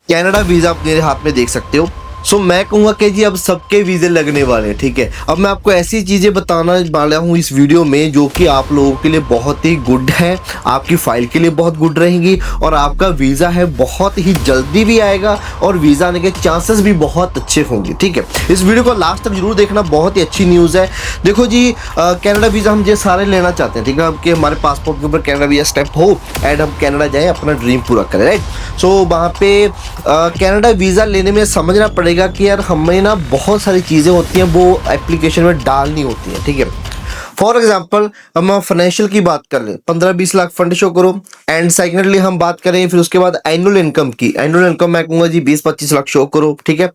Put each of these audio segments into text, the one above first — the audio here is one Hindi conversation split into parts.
कनाडा वीज़ा आप मेरे हाथ में देख सकते हो। सो मैं कहूँगा कि जी अब सबके वीज़े लगने वाले हैं, ठीक है। अब मैं आपको ऐसी चीज़ें बताना वाला हूँ इस वीडियो में जो कि आप लोगों के लिए बहुत ही गुड है, आपकी फ़ाइल के लिए बहुत गुड रहेंगी और आपका वीज़ा है बहुत ही जल्दी भी आएगा और वीज़ा आने के चांसेस भी बहुत अच्छे होंगे, ठीक है। इस वीडियो को लास्ट तक जरूर देखना, बहुत ही अच्छी न्यूज़ है। देखो जी कनाडा वीज़ा हम ये सारे लेना चाहते हैं, ठीक है, कि हमारे पासपोर्ट के ऊपर कनाडा वीज़ा स्टैम्प हो एंड हम कनाडा जाएँ अपना ड्रीम पूरा करें, राइट। सो वहाँ पे कनाडा वीज़ा लेने में समझना पड़ेगा कि यार हमें ना बहुत सारी चीज़ें होती हैं वो एप्लीकेशन में डालनी होती हैं, ठीक है। फॉर एग्जाम्पल हम फाइनेंशियल की बात कर लें, 15-20 लाख फंड शो करो एंड सेकेंडली हम बात करें फिर उसके बाद एनुअल इनकम की। एनुअल इनकम मैं कहूँगा जी 20-25 लाख शो करो, ठीक है।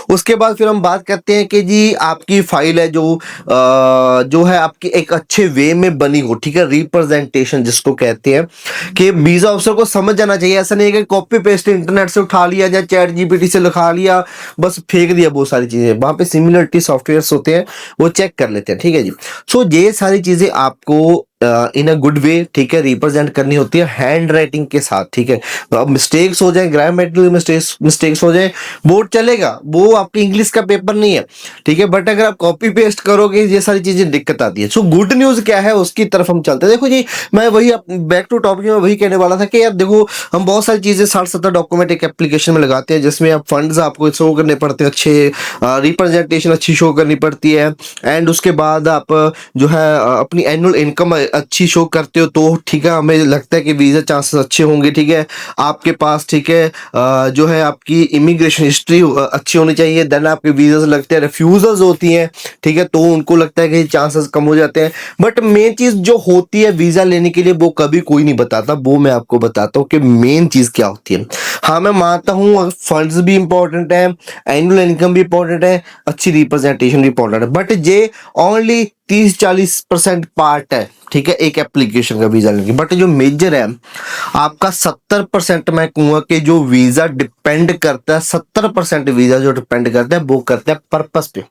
उसके बाद फिर हम बात करते हैं कि जी आपकी फाइल है जो है आपकी एक अच्छे वे में बनी हो, ठीक है, रिप्रेजेंटेशन जिसको कहते हैं कि वीजा ऑफिसर को समझ जाना चाहिए। ऐसा नहीं है कि कॉपी पेस्ट इंटरनेट से उठा लिया या चैट जीपीटी से लिखा लिया बस फेंक दिया, बहुत सारी चीजें वहां पे सिमिलरिटी सॉफ्टवेयर्स होते हैं वो चेक कर लेते हैं, ठीक है जी। सो ये सारी चीजें आपको इन अ गुड वे, ठीक है, रिप्रेजेंट करनी होती है हैंड राइटिंग के साथ, ठीक है। अब मिस्टेक्स हो जाए, ग्रामेटिकल मिस्टेक्स हो जाए, बोर्ड चलेगा, वो आपकी इंग्लिश का पेपर नहीं है, ठीक है। बट अगर आप कॉपी पेस्ट करोगे ये सारी चीजें दिक्कत आती है। सो गुड न्यूज क्या है उसकी तरफ हम चलते हैं। देखो जी मैं वही बैक टू टॉपिक में वही कहने वाला था कि यार देखो हम बहुत सारी चीजें 60-70 डॉक्यूमेंट एक एप्लीकेशन में लगाते हैं जिसमें आप फंड्स आपको शो करने पड़ते हैं, अच्छे रिप्रेजेंटेशन अच्छी शो करनी पड़ती है एंड उसके बाद आप जो है अपनी एनुअल इनकम अच्छी शो करते हो तो ठीक है, हमें लगता है कि वीज़ा चांसेस अच्छे होंगे, ठीक है। आपके पास ठीक है जो है आपकी इमिग्रेशन हिस्ट्री अच्छी होनी चाहिए, देन आपके वीज़ा लगते हैं, रिफ्यूजल्स होती हैं, ठीक है, तो उनको लगता है कि चांसेस कम हो जाते हैं। बट मेन चीज़ जो होती है वीज़ा लेने के लिए वो कभी कोई नहीं बताता, वो मैं आपको बताता हूँ कि मेन चीज़ क्या होती है। हाँ मैं मानता हूँ फंड्स भी इंपॉर्टेंट है, एनुअल इनकम भी इंपॉर्टेंट है, अच्छी रिप्रेजेंटेशन भी इंपॉर्टेंट है, बट ये ओनली 30-40% पार्ट है, ठीक है, एक एप्लीकेशन का वीजा लेने की। बट जो मेजर है आपका 70% मैं कहूंगा कि जो वीजा डिपेंड करता है, 70% वीजा जो डिपेंड करता है वो करता है पर्पस पे।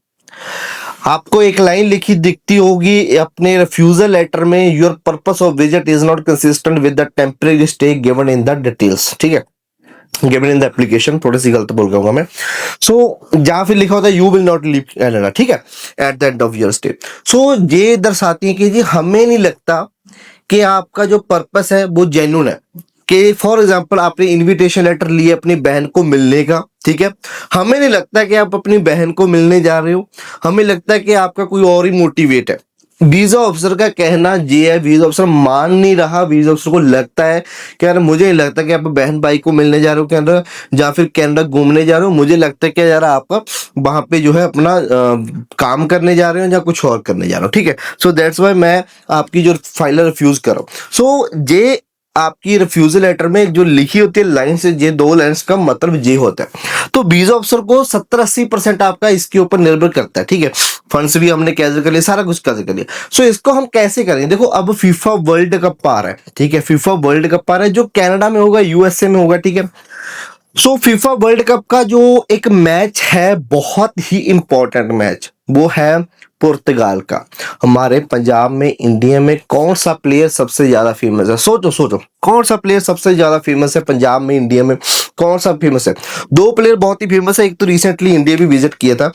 आपको एक लाइन लिखी दिखती होगी अपने रिफ्यूजल लेटर में, your purpose of visit is not consistent with the temporary stay given in the details, ठीक है, गिवन इन द एप्लीकेशन। थोड़ी सी गलत बोल गया मैं। सो जहां फिर लिखा होता है you will not leave Canada, ठीक है, at the end of your stay. So ये दर्शाती है कि जी हमें नहीं लगता कि आपका जो पर्पस है वो जेन्युइन है। कि फॉर एग्जाम्पल आपने इनविटेशन लेटर लिए अपनी बहन को मिलने का, ठीक है, हमें नहीं लगता कि आप अपनी बहन को मिलने जा रहे हो, हमें लगता है कि आपका कोई और ही मोटिवेट है। वीजा ऑफिसर का कहना ये है, वीजा ऑफिसर मान नहीं रहा, वीजा ऑफिसर को लगता है कि यार मुझे नहीं लगता कि आप बहन भाई को मिलने जा रहे हो कनाडा या फिर कनाडा घूमने जा रहे हो, मुझे लगता है कि यार आप वहां पे जो है अपना काम करने जा रहे हो या कुछ और करने जा रहे हो, ठीक है। सो दैट्स वाई मैं आपकी जो फाइल रिफ्यूज कर रहा हूँ। सो ये आपकी रिफ्यूजल लेटर में जो लिखी होती है लाइन से, ये 2 लाइन्स का मतलब ये होता है। तो वीजा ऑफिसर को 70-80% आपका इसके ऊपर निर्भर करता है, ठीक है। फंड्स भी हमने कैसे कर लिया, सारा कुछ कैसे कर लिया। सो इसको हम कैसे करेंगे, देखो अब फीफा वर्ल्ड कप आ रहा है, ठीक है, फीफा वर्ल्ड कप आ रहा है जो कनाडा में होगा, यूएसए में होगा, ठीक है। सो फीफा वर्ल्ड कप का जो एक मैच है बहुत ही इंपॉर्टेंट मैच, वो है पुर्तगाल का। हमारे पंजाब में इंडिया में कौन सा प्लेयर सबसे ज्यादा फेमस है, सोचो सोचो कौन सा प्लेयर सबसे ज्यादा फेमस है पंजाब में, इंडिया में कौन सा फेमस है। 2 प्लेयर बहुत ही फेमस है, एक तो रिसेंटली इंडिया भी विजिट किया था,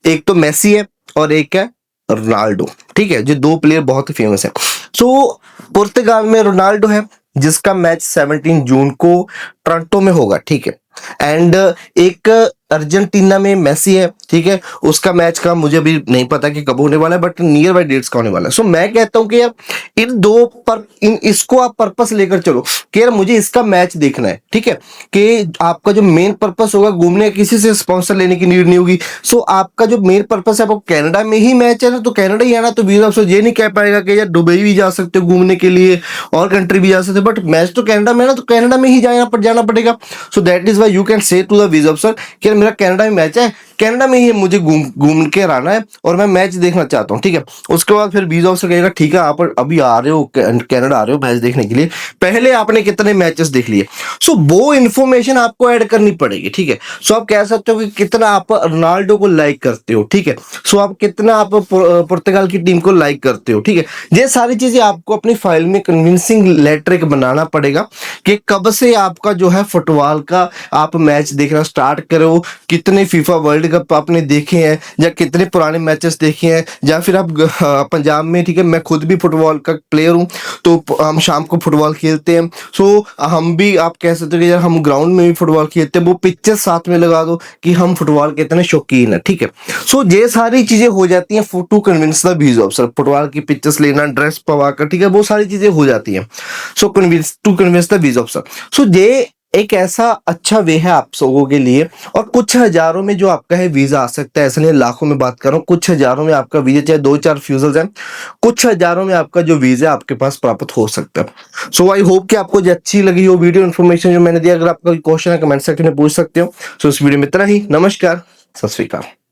एक तो मेसी है और एक है रोनाल्डो, ठीक है, जो 2 प्लेयर बहुत ही फेमस है। सो पुर्तगाल में रोनाल्डो है जिसका मैच 17 जून को टोरंटो में होगा, ठीक है। एंड एक अर्जेंटीना में मेसी है, ठीक है, उसका मैच का मुझे भी नहीं पता कि कब होने वाला है, बट नियर बाय डेट्स का होने वाला है। सो मैं कहता हूं कि यार इसको आप पर्पस लेकर चलो कि यार मुझे इसका मैच देखना है, ठीक है, कि आपका जो मेन पर्पस होगा घूमने, किसी से स्पॉन्सर लेने की नीड नहीं होगी। सो आपका जो मेन पर्पस है वो कनाडा में ही मैच है ना, तो कनाडा ही आना, तो वीजा ऑफिसर ये नहीं कह पाएगा कि यार दुबई भी जा सकते हो घूमने के लिए और कंट्री भी जा सकते हो, बट मैच तो कनाडा में है ना, तो कनाडा में ही जाना पड़ेगा। So that is why you can say to the visa officer कि यार मेरा कनाडा में मैच है, कनाडा में ही मुझे घूम के आना है और मैं मैच देखना चाहता हूँ, ठीक है। उसके बाद फिर वीजा ऑफिसर कहेगा ठीक है आप अभी आ रहे हो कनाडा आ रहे हो मैच देखने के लिए, पहले आपने कितने मैचेस देख लिए। सो वो इन्फॉर्मेशन आपको ऐड करनी पड़ेगी, ठीक है। सो आप कह सकते हो कि कितना आप रोनाल्डो को लाइक करते हो, ठीक है। सो आप कितना आप पुर्तगाल की टीम को लाइक करते हो, ठीक है। ये सारी चीजें आपको अपनी फाइल में कन्विंसिंग लेटर एक बनाना पड़ेगा कि कब से आपका जो है फुटबॉल का आप मैच देखना स्टार्ट करो, कितने फीफा वर्ल्ड कप आपने देखे हैं या कितने पुराने मैचेस देखे हैं, या फिर आप पंजाब में, ठीक है, मैं खुद भी फुटबॉल का प्लेयर हूँ तो हम शाम को फुटबॉल खेलते हैं। सो हम भी आप कह सकते हो कि यार हम ग्राउंड में भी फुटबॉल खेलते हैं, वो पिक्चर साथ में लगा दो कि हम फुटबॉल के इतने शौकीन है, ठीक है। सो ये सारी चीजें हो जाती हैं to convince the visa officer, football की पिक्चर्स लेना, ड्रेस पवा कर, ठीक है, वो सारी चीजें हो जाती हैं। सो कन्विंस द वीजा ऑफिसर। सो ये एक ऐसा अच्छा वे है आप लोगों के लिए, और कुछ हजारों में जो आपका है वीजा आ सकता है, ऐसा नहीं लाखों में बात कर रहा हूँ, कुछ हजारों में आपका वीजा, चाहे 2-4 फ्यूजल्स हैं, कुछ हजारों में आपका जो वीजा आपके पास प्राप्त हो सकता है। सो आई होप कि आपको जो अच्छी लगी हो वीडियो इन्फॉर्मेशन जो मैंने दिया, अगर आपका कोई क्वेश्चन है कमेंट सेक्शन में पूछ सकते हो। सो इस वीडियो में इतना ही, नमस्कार, सत श्री अकाल।